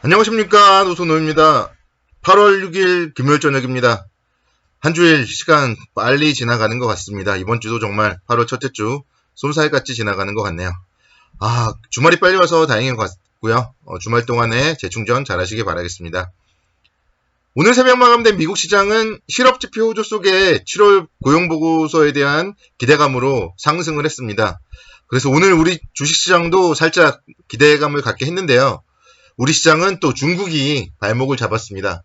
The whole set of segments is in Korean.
안녕하십니까, 노소노입니다. 8월 6일 금요일 저녁입니다. 한 주일 시간 빨리 지나가는 것 같습니다. 이번 주도 정말 8월 첫째 주 쏜살같이 지나가는 것 같네요. 주말이 빨리 와서 다행인 것 같고요. 주말 동안에 재충전 잘 하시길 바라겠습니다. 오늘 새벽 마감된 미국 시장은 실업지표 호조 속에 7월 고용보고서에 대한 기대감으로 상승을 했습니다. 그래서 오늘 우리 주식시장도 살짝 기대감을 갖게 했는데요. 우리 시장은 또 중국이 발목을 잡았습니다.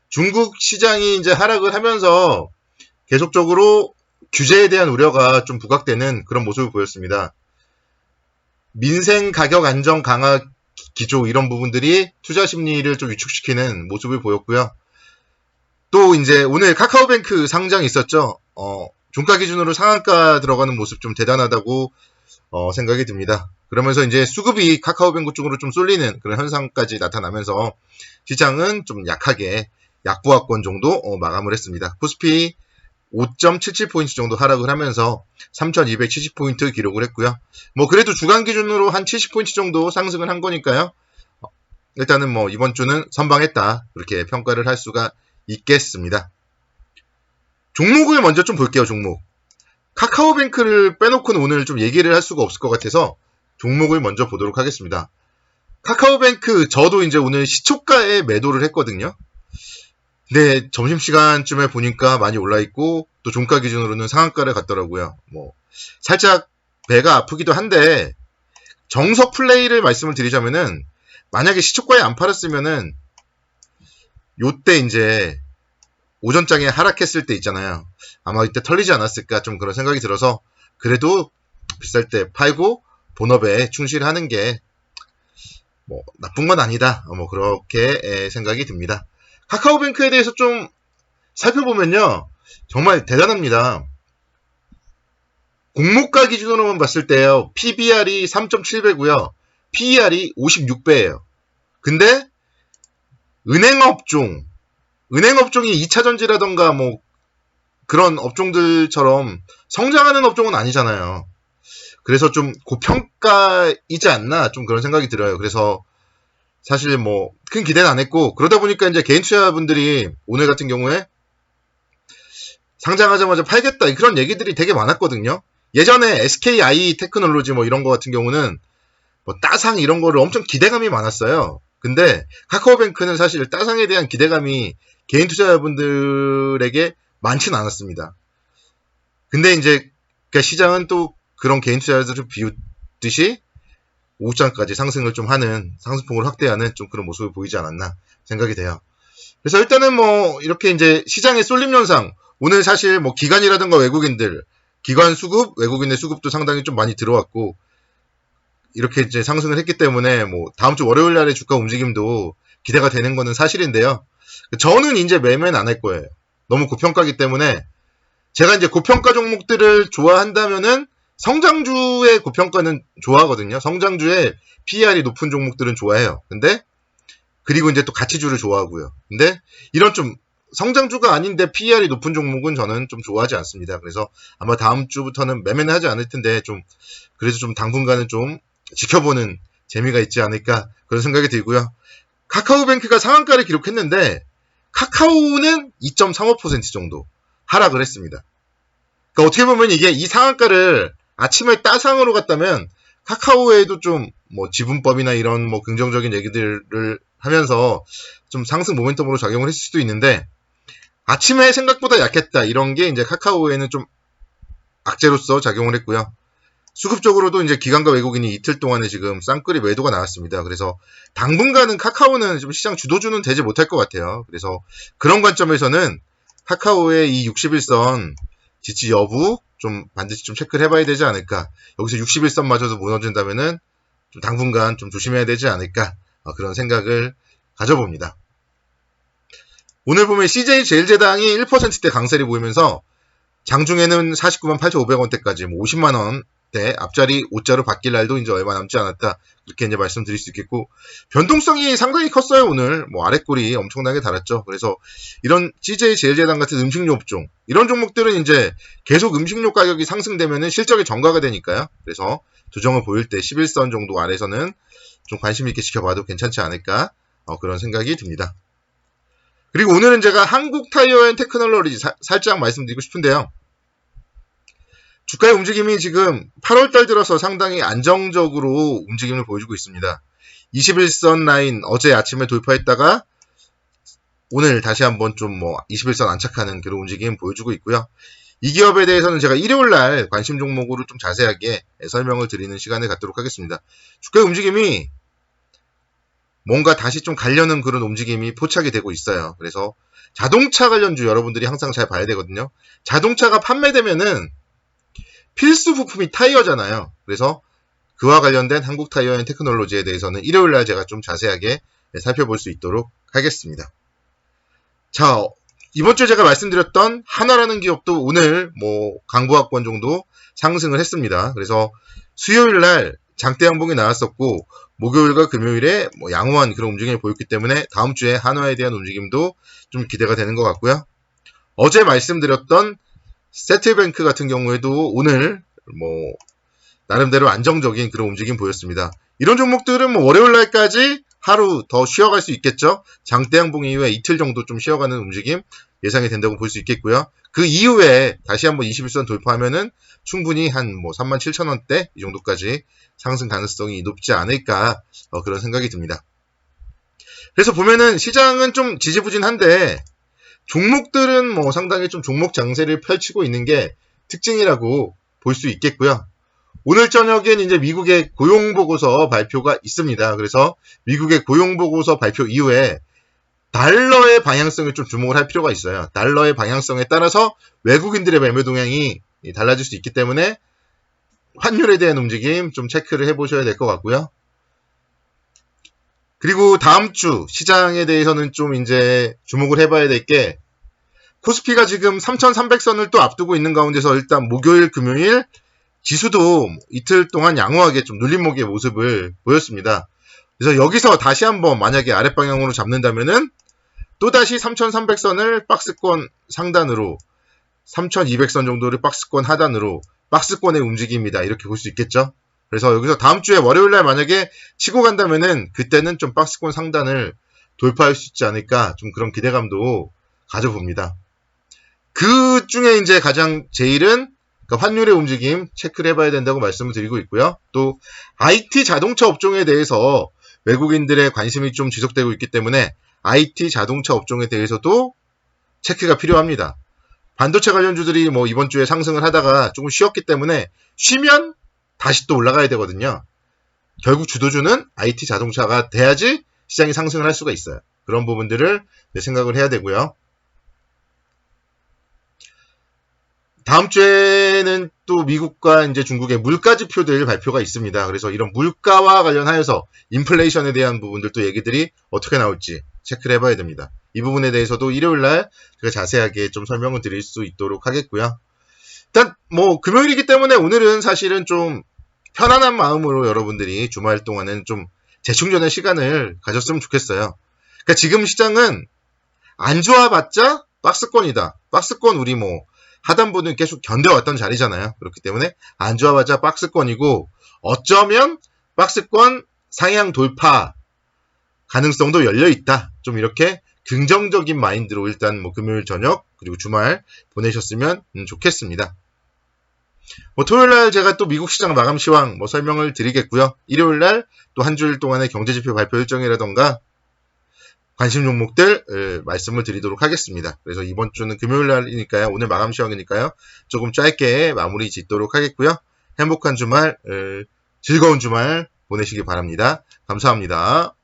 중국 시장이 이제 하락을 하면서 계속적으로 규제에 대한 우려가 좀 부각되는 그런 모습을 보였습니다. 민생 가격 안정 강화 기조 이런 부분들이 투자 심리를 좀 위축시키는 모습을 보였고요. 또 이제 오늘 카카오뱅크 상장이 있었죠. 종가 기준으로 상한가 들어가는 모습 좀 대단하다고 생각이 듭니다. 그러면서 이제 수급이 카카오뱅크 쪽으로 좀 쏠리는 그런 현상까지 나타나면서 시장은 좀 약하게 약보합권 정도 마감을 했습니다. 코스피 5.77포인트 정도 하락을 하면서 3,270포인트 기록을 했고요. 그래도 주간 기준으로 한 70포인트 정도 상승을 한 거니까요. 일단은 이번 주는 선방했다. 그렇게 평가를 할 수가 있겠습니다. 종목을 먼저 좀 볼게요, 종목. 카카오뱅크를 빼놓고는 오늘 좀 얘기를 할 수가 없을 것 같아서 종목을 먼저 보도록 하겠습니다. 카카오뱅크 저도 이제 오늘 시초가에 매도를 했거든요. 근데 점심시간쯤에 보니까 많이 올라있고 또 종가 기준으로는 상한가를 갔더라고요. 살짝 배가 아프기도 한데 정석 플레이를 말씀을 드리자면은 만약에 시초가에 안 팔았으면은 요때 이제 오전장에 하락했을 때 있잖아요. 아마 이때 털리지 않았을까 좀 그런 생각이 들어서 그래도 비쌀 때 팔고 본업에 충실하는 게 나쁜 건 아니다. 그렇게 생각이 듭니다. 카카오뱅크에 대해서 좀 살펴보면요. 정말 대단합니다. 공모가 기준으로만 봤을 때요. PBR이 3.7배고요. PER이 56배예요. 근데 은행업종이 2차전지라던가 그런 업종들처럼 성장하는 업종은 아니잖아요. 그래서 좀 고평가이지 않나 좀 그런 생각이 들어요. 그래서 사실 큰 기대는 안 했고 그러다 보니까 이제 개인 투자분들이 오늘 같은 경우에 상장하자마자 팔겠다 그런 얘기들이 되게 많았거든요. 예전에 SKI 테크놀로지 이런 거 같은 경우는 따상 이런 거를 엄청 기대감이 많았어요. 근데 카카오뱅크는 사실 따상에 대한 기대감이 개인 투자자분들에게 많지는 않았습니다. 근데 이제 그러니까 시장은 또 그런 개인 투자자들을 비웃듯이 오후장까지 상승을 좀 하는 상승폭을 확대하는 좀 그런 모습을 보이지 않았나 생각이 돼요. 그래서 일단은 이렇게 이제 시장의 쏠림 현상 오늘 사실 기관이라든가 기관 수급 외국인의 수급도 상당히 좀 많이 들어왔고 이렇게 이제 상승을 했기 때문에 다음 주 월요일 날의 주가 움직임도 기대가 되는 거는 사실인데요. 저는 이제 매매는 안 할 거예요. 너무 고평가기 때문에 제가 이제 고평가 종목들을 좋아한다면은 성장주의 고평가는 좋아하거든요. 성장주의 PER이 높은 종목들은 좋아해요. 그리고 이제 또 가치주를 좋아하고요. 근데 이런 좀 성장주가 아닌데 PER이 높은 종목은 저는 좀 좋아하지 않습니다. 그래서 아마 다음 주부터는 매매는 하지 않을 텐데 그래서 좀 당분간은 좀 지켜보는 재미가 있지 않을까 그런 생각이 들고요. 카카오뱅크가 상한가를 기록했는데 카카오는 2.35% 정도 하락을 했습니다. 그러니까 어떻게 보면 이 상한가를 아침에 따상으로 갔다면 카카오에도 좀 지분법이나 이런 긍정적인 얘기들을 하면서 좀 상승 모멘텀으로 작용을 했을 수도 있는데 아침에 생각보다 약했다 이런 게 이제 카카오에는 좀 악재로서 작용을 했고요. 수급적으로도 이제 기관과 외국인이 이틀 동안에 지금 쌍끌이 매도가 나왔습니다. 그래서 당분간은 카카오는 좀 시장 주도주는 되지 못할 것 같아요. 그래서 그런 관점에서는 카카오의 이 61선 지지 여부 좀 반드시 좀 체크를 해봐야 되지 않을까. 여기서 61선마저도 무너진다면은 좀 당분간 좀 조심해야 되지 않을까. 그런 생각을 가져봅니다. 오늘 보면 CJ제일제당이 1%대 강세를 보이면서 장중에는 49만 8,500원대까지 50만원대 앞자리 5자로 바뀔 날도 이제 얼마 남지 않았다. 이렇게 이제 말씀드릴 수 있겠고 변동성이 상당히 컸어요. 오늘 아랫골이 엄청나게 달았죠. 그래서 이런 CJ제일제당 같은 음식료 업종 이런 종목들은 이제 계속 음식료 가격이 상승되면은 실적이 전가가 되니까요. 그래서 조정을 보일 때 11선 정도 아래서는 좀 관심 있게 지켜봐도 괜찮지 않을까 그런 생각이 듭니다. 그리고 오늘은 제가 한국 타이어 앤 테크놀로지 살짝 말씀드리고 싶은데요. 주가의 움직임이 지금 8월달 들어서 상당히 안정적으로 움직임을 보여주고 있습니다. 21선 라인 어제 아침에 돌파했다가 오늘 다시 한번 좀 21선 안착하는 그런 움직임 보여주고 있고요. 이 기업에 대해서는 제가 일요일날 관심 종목으로 좀 자세하게 설명을 드리는 시간을 갖도록 하겠습니다. 주가의 움직임이 뭔가 다시 좀 가려는 그런 움직임이 포착이 되고 있어요. 그래서 자동차 관련주 여러분들이 항상 잘 봐야 되거든요. 자동차가 판매되면은 필수 부품이 타이어잖아요. 그래서 그와 관련된 한국 타이어 앤 테크놀로지에 대해서는 일요일날 제가 좀 자세하게 살펴볼 수 있도록 하겠습니다. 자, 이번 주에 제가 말씀드렸던 한화라는 기업도 오늘 강보합권 정도 상승을 했습니다. 그래서 수요일날 장대 양봉이 나왔었고 목요일과 금요일에 양호한 그런 움직임을 보였기 때문에 다음 주에 한화에 대한 움직임도 좀 기대가 되는 것 같고요. 어제 말씀드렸던 세트뱅크 같은 경우에도 오늘 나름대로 안정적인 그런 움직임 보였습니다. 이런 종목들은 월요일날까지 하루 더 쉬어갈 수 있겠죠. 장대 양봉 이후에 이틀 정도 좀 쉬어가는 움직임 예상이 된다고 볼 수 있겠고요. 그 이후에 다시 한번 21선 돌파하면은 충분히 한 37,000원대 이 정도까지 상승 가능성이 높지 않을까 그런 생각이 듭니다. 그래서 보면은 시장은 좀 지지부진한데 종목들은 상당히 좀 종목 장세를 펼치고 있는 게 특징이라고 볼 수 있겠고요. 오늘 저녁엔 이제 미국의 고용보고서 발표가 있습니다. 그래서 미국의 고용보고서 발표 이후에 달러의 방향성을 좀 주목을 할 필요가 있어요. 달러의 방향성에 따라서 외국인들의 매매 동향이 달라질 수 있기 때문에 환율에 대한 움직임 좀 체크를 해보셔야 될 것 같고요. 그리고 다음 주 시장에 대해서는 좀 이제 주목을 해봐야 될 게 코스피가 지금 3,300선을 또 앞두고 있는 가운데서 일단 목요일, 금요일 지수도 이틀 동안 양호하게 좀 눌림목의 모습을 보였습니다. 그래서 여기서 다시 한번 만약에 아랫방향으로 잡는다면은 또다시 3,300선을 박스권 상단으로 3,200선 정도를 박스권 하단으로 박스권의 움직임이다 이렇게 볼 수 있겠죠. 그래서 여기서 다음 주에 월요일날 만약에 치고 간다면은 그때는 좀 박스권 상단을 돌파할 수 있지 않을까 좀 그런 기대감도 가져봅니다. 그 중에 이제 가장 제일은 환율의 움직임 체크를 해봐야 된다고 말씀을 드리고 있고요. 또 IT 자동차 업종에 대해서 외국인들의 관심이 좀 지속되고 있기 때문에 IT 자동차 업종에 대해서도 체크가 필요합니다. 반도체 관련주들이 이번 주에 상승을 하다가 조금 쉬었기 때문에 쉬면 다시 또 올라가야 되거든요. 결국 주도주는 IT 자동차가 돼야지 시장이 상승을 할 수가 있어요. 그런 부분들을 생각을 해야 되고요. 다음 주에는 또 미국과 이제 중국의 물가 지표들 발표가 있습니다. 그래서 이런 물가와 관련하여서 인플레이션에 대한 부분들도 얘기들이 어떻게 나올지 체크를 해봐야 됩니다. 이 부분에 대해서도 일요일날 제가 자세하게 좀 설명을 드릴 수 있도록 하겠고요. 일단 금요일이기 때문에 오늘은 사실은 좀 편안한 마음으로 여러분들이 주말 동안은 좀 재충전의 시간을 가졌으면 좋겠어요. 그러니까 지금 시장은 안 좋아봤자 박스권이다. 박스권 우리 하단부는 계속 견뎌왔던 자리잖아요. 그렇기 때문에 안 좋아봤자 박스권이고 어쩌면 박스권 상향 돌파 가능성도 열려있다. 좀 이렇게 긍정적인 마인드로 일단 금요일 저녁 그리고 주말 보내셨으면 좋겠습니다. 토요일날 제가 또 미국 시장 마감 시황 설명을 드리겠고요. 일요일날 또 한 주일 동안의 경제지표 발표 일정이라던가 관심 종목들 말씀을 드리도록 하겠습니다. 그래서 이번 주는 금요일날이니까요. 오늘 마감 시황이니까요. 조금 짧게 마무리 짓도록 하겠고요. 행복한 주말, 즐거운 주말 보내시기 바랍니다. 감사합니다.